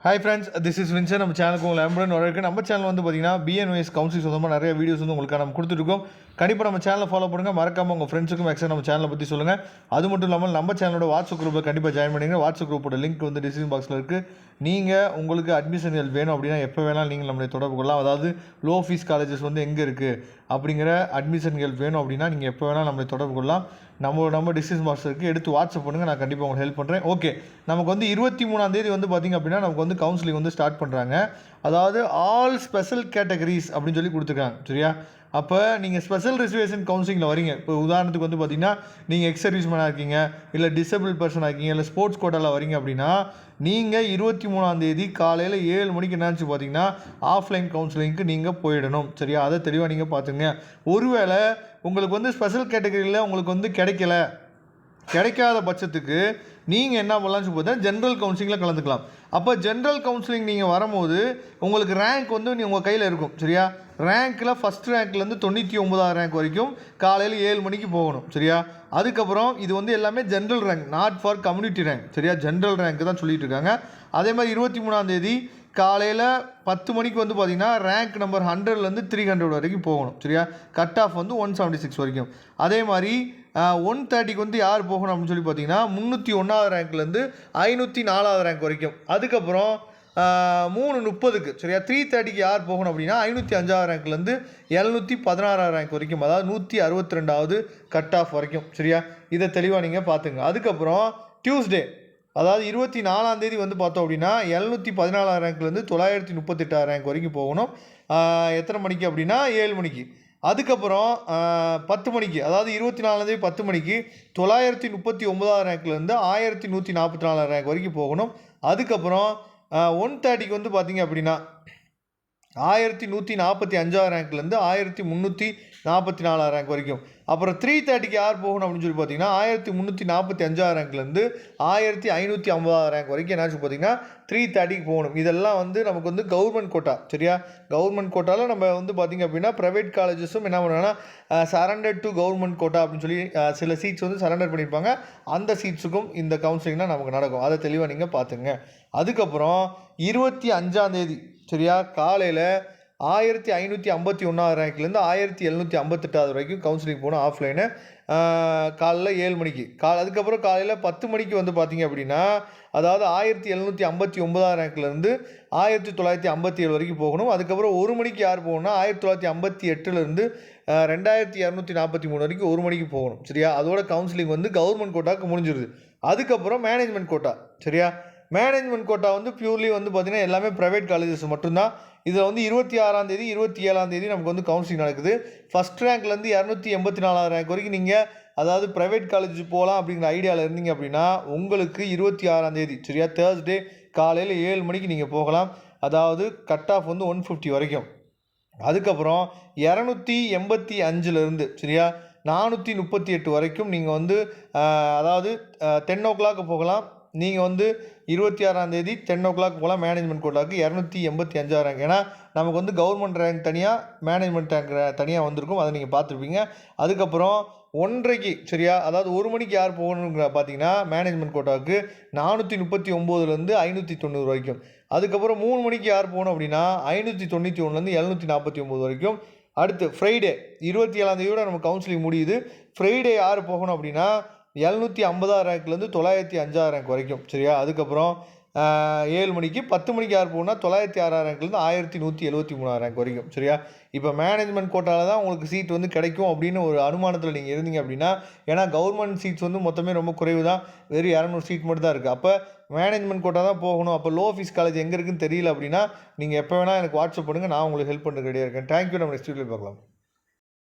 Hi friends, this is Vinson. நம்ம சேனலுக்கு உங்களை அன்புடன் வரவேற்க. நம்ம சேனல் வந்து பார்த்தீங்கன்னா பிஎன்ஒஎஸ் கவுன்சில் சொந்தமாக நிறைய வீடியோஸ் வந்து உங்களுக்கு நம்ம கொடுத்துருக்கோம். கண்டிப்பாக நம்ம சேனலை ஃபாலோ பண்ணுங்கள். மறக்காமல் உங்கள் ஃப்ரெண்ட்ஸுக்கும் எக்ஸ்ட்ரா நம்ம சேனலை பற்றி சொல்லுங்கள். அது மட்டும் இல்லாமல் நம்ம சேனலோட வாட்ஸ்அப் குரூப்பில் கண்டிப்பாக ஜாயின் பண்ணிங்க. வாட்ஸ்அப் குரூப்போட லிங்க் வந்து டிஸ்கிரிப்ஷன் பாக்ஸில் இருக்குது. நீங்கள் உங்களுக்கு அட்மிஷன்கள் வேணும் அப்படின்னா எப்போ வேணாலும் நீங்கள் நம்மளை தொடர்பு கொள்ளலாம். அதாவது லோ ஃபீஸ் காலேஜஸ் வந்து எங்கே இருக்குது அப்படிங்கிற அட்மிஷன்கள் வேணும் அப்படின்னா நீங்கள் எப்போ வேணாலும் நம்மளை தொடர்பு கொள்ளலாம். நம்ம டிஸ்கிரிப்ஷன் பாக்ஸ் இருக்குது, எடுத்து வாட்ஸ்அப் பண்ணுங்கள். நான் கண்டிப்பாக உங்களுக்கு ஹெல்ப் பண்ணுறேன். ஓகே, நமக்கு வந்து 23ஆம் தேதி வந்து பார்த்திங்க அப்படின்னா நமக்கு வந்து கவுன்சிலிங் வந்து ஸ்டார்ட் பண்ணுறாங்க. அதாவது ஆல் ஸ்பெஷல் கேட்டகரிஸ் அப்படின்னு சொல்லி கொடுத்துருக்காங்க. சரியா? அப்போ நீங்கள் ஸ்பெஷல் ரிசர்வேஷன் கவுன்சிலிங்கில் வரீங்க. இப்போ உதாரணத்துக்கு வந்து பார்த்தீங்கன்னா நீங்கள் எக்ஸ் சர்வீஸ்மேனாக இருக்கீங்க, இல்லை டிசபிள் பர்சனாக இருக்கீங்க, இல்லை ஸ்போர்ட்ஸ் கோட்டாவில் வரீங்க அப்படின்னா நீங்கள் 23ஆம் தேதி காலையில் 7 மணிக்கு என்னாச்சு பார்த்தீங்கன்னா ஆஃப்லைன் கவுன்சிலிங்க்கு நீங்கள் போயிடணும். சரியா? அதை தெளிவாக நீங்கள் பார்த்துங்க. ஒருவேளை உங்களுக்கு வந்து ஸ்பெஷல் கேட்டகரியில் உங்களுக்கு வந்து கிடைக்காத பட்சத்துக்கு நீங்கள் என்ன பண்ணலாம்னு சொல்லி பார்த்தா ஜென்ரல் கவுன்சிலிங்கில் கலந்துக்கலாம். அப்போ ஜென்ரல் கவுன்சிலிங் நீங்கள் வரும்போது உங்களுக்கு ரேங்க் வந்து உங்கள் கையில் இருக்கும். சரியா? ரேங்க்கில் ஃபஸ்ட் ரேங்க்லேருந்து 99ஆவது ரேங்க் வரைக்கும் காலையில் 7 மணிக்கு போகணும். சரியா? அதுக்கப்புறம் இது வந்து எல்லாமே general rank, not for community rank. சரியா? ஜென்ரல் ரேங்க் தான் சொல்லிட்டு இருக்காங்க. அதே மாதிரி 23ஆம் தேதி காலையில் 10 மணிக்கு வந்து பார்த்திங்கன்னா ரேங்க் நம்பர் 100லேருந்து 300 வரைக்கும் போகணும். சரியா? கட் ஆஃப் வந்து 176 வரைக்கும். அதே மாதிரி 130க்கு வந்து யார் போகணும் அப்படின்னு சொல்லி பார்த்தீங்கன்னா 301ஆவது ரேங்க்லேருந்து 504ஆவது ரேங்க் வரைக்கும். அதுக்கப்புறம் 3:30க்கு சரியா 3:30க்கு யார் போகணும் அப்படின்னா 505ஆவது ரேங்க்லேருந்து 716ஆவது ரேங்க் வரைக்கும், அதாவது 162வது கட் ஆஃப் வரைக்கும். சரியா? இதை தெளிவாக நீங்கள் பார்த்துங்க. அதுக்கப்புறம் டியூஸ்டே அதாவது 24ஆம் தேதி வந்து பார்த்தோம் அப்படின்னா 714ஆவது ரேங்க்லேருந்து 938ஆவது ரேங்க் வரைக்கும் போகணும். எத்தனை மணிக்கு அப்படின்னா 7 மணிக்கு. அதுக்கப்புறம் 10 மணிக்கு, அதாவது 24ஆம் தேதி 10 மணிக்கு 939ஆவது ரேங்க்லேருந்து 1144ஆவது ரேங்க் வரைக்கும் போகணும். அதுக்கப்புறம் 130க்கு வந்து பார்த்திங்க அப்படின்னா 1145ஆவது ரேங்க்லேருந்து 1344ஆவது ரேங்க் வரைக்கும். அப்புறம் 330க்கு யார் போகணும் அப்படின்னு சொல்லி பார்த்தீங்கன்னா 1345ஆவது ரேங்க்லேருந்து 1550ஆவது ரேங்க் வரைக்கும் என்னாச்சு பார்த்தீங்கன்னா 330க்கு போகணும். இதெல்லாம் வந்து நமக்கு வந்து கவர்மெண்ட் கோட்டா. சரியா? கவர்மெண்ட் கோட்டாவில் நம்ம வந்து பார்த்திங்க அப்படின்னா ப்ரைவேட் காலேஜஸும் என்ன பண்ணுவாங்கன்னா சரண்டர் டு கவர்மெண்ட் கோட்டா அப்படின்னு சொல்லி சில சீட்ஸ் வந்து சரண்டர் பண்ணியிருப்பாங்க. அந்த சீட்ஸுக்கும் இந்த கவுன்சிலிங் தான் நமக்கு நடக்கும். அதை தெளிவாக நீங்கள் பார்த்துங்க. அதுக்கப்புறம் 25ஆம் தேதி சரியா காலையில் 1551ஆவது ரேங்க்லேருந்து 1758ஆவது வரைக்கும் கவுன்சிலிங் போகணும் ஆஃப்லைனு. காலையில் 7 மணிக்கு. அதுக்கப்புறம் காலையில் 10 மணிக்கு வந்து பார்த்திங்க அப்படின்னா அதாவது 1759ஆவது ரேங்க்லேருந்து 1957 வரைக்கும் போகணும். அதுக்கப்புறம் 1 மணிக்கு யார் போகணும்னா 1958லேருந்து 2243 வரைக்கும் 1 மணிக்கு போகணும். சரியா? அதோட கவுன்சிலிங் வந்து கவர்மெண்ட் கோட்டாவுக்கு முடிஞ்சிருது. அதுக்கப்புறம் மேனேஜ்மெண்ட் கோட்டா. சரியா? மேனேஜ்மெண்ட் கோட்டா வந்து பியூர்லி வந்து பார்த்திங்கன்னா எல்லாமே ப்ரைவேட் காலேஜஸ் மட்டும்தான். இதில் வந்து 26ஆம் தேதி 27ஆம் தேதி நமக்கு வந்து கவுன்சிலிங் நடக்குது. ஃபஸ்ட் ரேங்க்லேருந்து 284ஆவது ரேங்க் வரைக்கும் நீங்கள் அதாவது ப்ரைவேட் காலேஜ் போகலாம் அப்படிங்கிற ஐடியாவில் இருந்தீங்க அப்படின்னா உங்களுக்கு 26ஆம் தேதி சரியா தேர்ஸ்டே காலையில் 7 மணிக்கு நீங்கள் போகலாம். அதாவது கட் ஆஃப் வந்து 150 வரைக்கும். அதுக்கப்புறம் 285லேருந்து சரியா 438 வரைக்கும் நீங்கள் வந்து அதாவது 10 o'clock போகலாம். நீங்கள் வந்து 26ஆம் தேதி 10 o'clock போகலாம் மேனேஜ்மெண்ட் கோட்டாவுக்கு 285ஆவது ரேங்க். ஏன்னா நமக்கு வந்து கவர்மெண்ட் ரேங்க் தனியாக, மேனேஜ்மெண்ட் ரேங்க் தனியாக வந்திருக்கும். அதை நீங்கள் பார்த்துருப்பீங்க. அதுக்கப்புறம் 1:30க்கு சரியா அதாவது 1 மணிக்கு யார் போகணுங்கிற பார்த்தீங்கன்னா மேனேஜ்மெண்ட் கோட்டாவுக்கு 439லேருந்து 590 வரைக்கும். அதுக்கப்புறம் 3 மணிக்கு யார் போகணும் அப்படின்னா 591லேருந்து 749 வரைக்கும். அடுத்து ஃப்ரைடே 27ஆம் தேதியோட நம்ம கவுன்சிலிங் முடியுது. ஃப்ரைடே யார் போகணும் அப்படின்னா 750ஆவது ரேங்க்லேருந்து 905ஆவது ரேங்க் வரைக்கும். சரியா? அதுக்கப்புறம் 7 மணிக்கு. 10 மணிக்கு யார் போகணும்னா 906ஆவது ரேங்க்லேருந்து 1173ஆவது ரேங்க் வரைக்கும். சரியா? இப்போ மேனேஜ்மெண்ட் கோட்டாவில் தான் உங்களுக்கு சீட் வந்து கிடைக்கும் அப்படின்னு ஒரு அனுமானத்தில் நீங்கள் இருந்தீங்க அப்படின்னா, ஏன்னா கவர்மெண்ட் சீட்ஸ் வந்து மொத்தமே ரொம்ப குறைவு தான், வெறும் 200 சீட் மட்டும் தான் இருக்குது. அப்போ மேனேஜ்மெண்ட் கோட்டா தான் போகணும். அப்போ லோ ஃபீஸ் காலேஜ் எங்கே இருக்குன்னு தெரியல அப்படின்னா நீங்கள் எப்போ வேணால் எனக்கு வாட்ஸ்அப் பண்ணுங்கள், நான் உங்களுக்கு ஹெல்ப் பண்ணுறது ரெடியாக இருக்கேன். தேங்க்யூ. நம்ம நெக்ஸ்ட் வீடியோவில் பார்க்கலாம்.